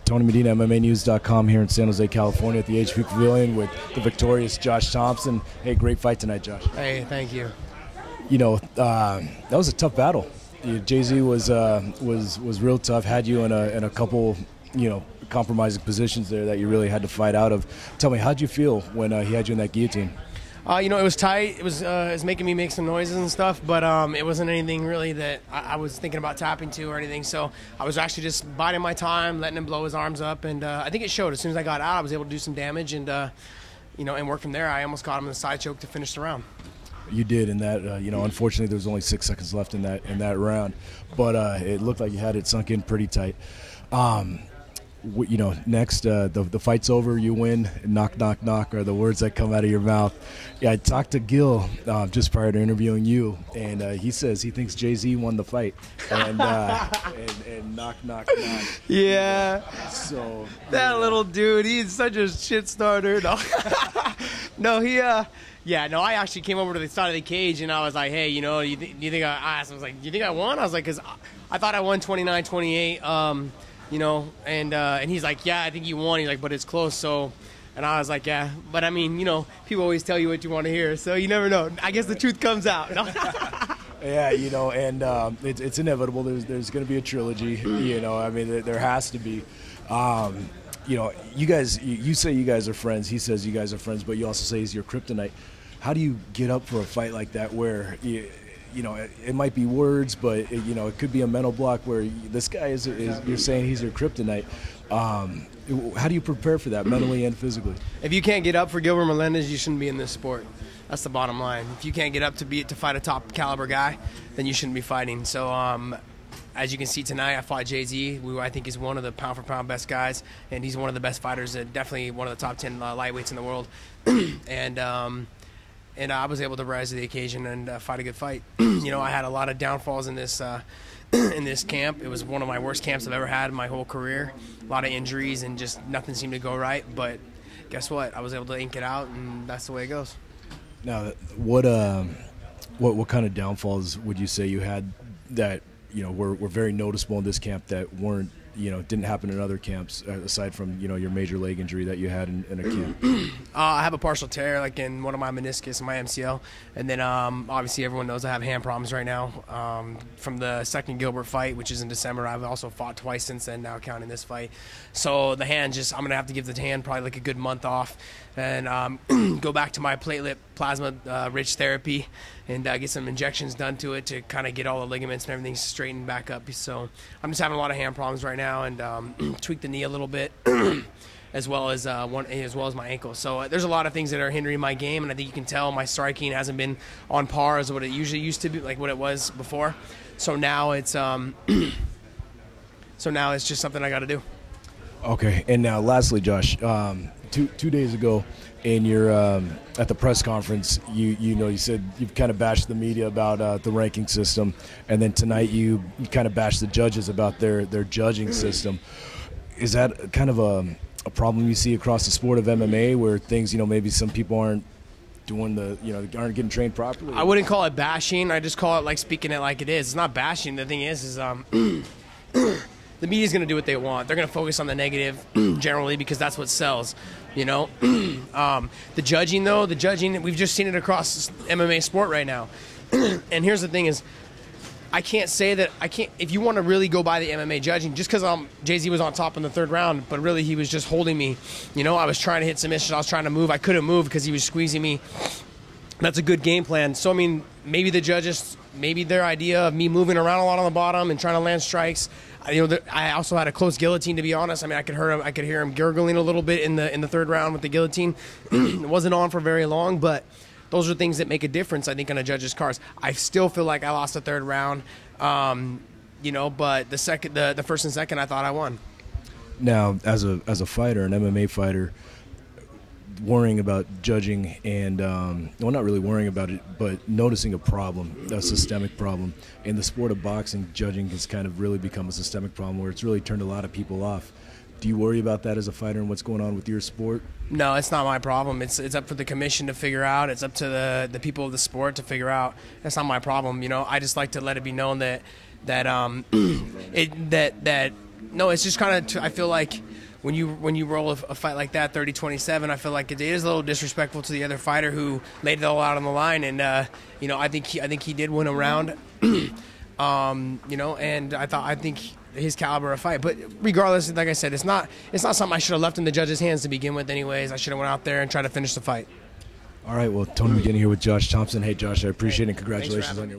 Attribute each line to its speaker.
Speaker 1: Tony Medina, MMAnews.com here in San Jose, California at the HP Pavilion with the victorious Josh Thomson. Hey, great fight tonight, Josh.
Speaker 2: Hey, thank you.
Speaker 1: You know, that was a tough battle. JZ was real tough, had you in a couple, compromising positions there that you really had to fight out of. Tell me, how'd you feel when he had you in that guillotine?
Speaker 2: It was tight. It was making me make some noises and stuff, but it wasn't anything really that I was thinking about tapping to or anything. So I was actually just biding my time, letting him blow his arms up, and I think it showed. As soon as I got out, I was able to do some damage, and and work from there. I almost got him in the side choke to finish the round.
Speaker 1: You did in that. Unfortunately, there was only 6 seconds left in that round, but it looked like you had it sunk in pretty tight. Next, the fight's over, you win, knock, knock, knock are the words that come out of your mouth. Yeah, I talked to Gil just prior to interviewing you, and he says he thinks JZ won the fight, and knock, knock, knock.
Speaker 2: Yeah.
Speaker 1: So
Speaker 2: that little dude, he's such a shit starter. No, I actually came over to the side of the cage, and I was like, hey, do you think I asked him, I was like, do you think I won? I was like, because I thought I won 29-28, and he's like, yeah, I think you won. He's like, but it's close. So, and I was like, yeah, but I mean, people always tell you what you want to hear, so you never know. I guess the truth comes out.
Speaker 1: Yeah, and it's inevitable. There's going to be a trilogy. I mean, there has to be. You guys, you say you guys are friends. He says you guys are friends, but you also say he's your kryptonite. How do you get up for a fight like that where it might be words, but it could be a mental block where this guy is you're saying he's your kryptonite. How do you prepare for that mentally and physically? If
Speaker 2: you can't get up for Gilbert Melendez, you shouldn't be in this sport. That's the bottom line. If you can't get up to fight a top caliber guy, then you shouldn't be fighting. So as you can see tonight, I fought JZ, who I think is one of the pound for pound best guys, and he's one of the best fighters, definitely one of the top 10 lightweights in the world. And I was able to rise to the occasion and fight a good fight. I had a lot of downfalls in this camp. It was one of my worst camps I've ever had in my whole career. A lot of injuries and just nothing seemed to go right. But guess what? I was able to ink it out, and that's the way it goes.
Speaker 1: Now, what kind of downfalls would you say you had that were very noticeable in this camp that weren't didn't happen in other camps aside from your major leg injury that you had in a camp?
Speaker 2: I have a partial tear like in one of my meniscus and my MCL, and then obviously everyone knows I have hand problems right now from the second Gilbert fight, which is in December. I've also fought twice since then, now counting this fight. So the hand, I'm gonna have to give the hand probably like a good month off and go back to my platelet plasma rich therapy and get some injections done to it to kind of get all the ligaments and everything straightened back up. So I'm just having a lot of hand problems right now, and tweak the knee a little bit as well as my ankle. So there's a lot of things that are hindering my game, and I think you can tell my striking hasn't been on par as what it usually used to be, like what it was before. So now it's just something I got to do.
Speaker 1: Okay, and now lastly, Josh, two days ago in your at the press conference, you said you've kind of bashed the media about the ranking system, and then tonight you kind of bashed the judges about their judging system. Is that kind of a problem you see across the sport of MMA, where things maybe some people aren't doing aren't getting trained properly?
Speaker 2: I wouldn't call it bashing. I just call it like speaking it like it is. It's not bashing. The thing is the media's going to do what they want. They're going to focus on the negative generally because that's what sells, The judging, though, we've just seen it across MMA sport right now. And here's the thing is, I can't say that if you want to really go by the MMA judging, just because JZ was on top in the third round, but really he was just holding me. I was trying to hit submissions. I was trying to move. I couldn't move because he was squeezing me. That's a good game plan. So, I mean, maybe the judges, maybe their idea of me moving around a lot on the bottom and trying to land strikes. I also had a close guillotine, to be honest. I mean, I could hear him gurgling a little bit in the third round with the guillotine. It wasn't on for very long, but those are things that make a difference, I think, on a judge's cards. I still feel like I lost the third round, but the first and second, I thought I won.
Speaker 1: Now, as a fighter, an MMA fighter, worrying about judging and not really worrying about it, but noticing a systemic problem in the sport of boxing, judging has kind of really become a systemic problem where it's really turned a lot of people off. Do you worry about that as a fighter and what's going on with your sport?
Speaker 2: No, it's not my problem. It's up for the commission to figure out. It's up to the people of the sport to figure out. That's not my problem. I just like to let it be known that No, it's just kind of. I feel like when you roll a fight like that, 30-27, I feel like it is a little disrespectful to the other fighter who laid it all out on the line. And I think he did win a round. And I think his caliber of fight. But regardless, like I said, it's not something I should have left in the judges' hands to begin with. Anyways, I should have went out there and tried to finish the fight.
Speaker 1: All right, well, Tony McGinn here with Josh Thomson. Hey, Josh, I appreciate it, and congratulations on your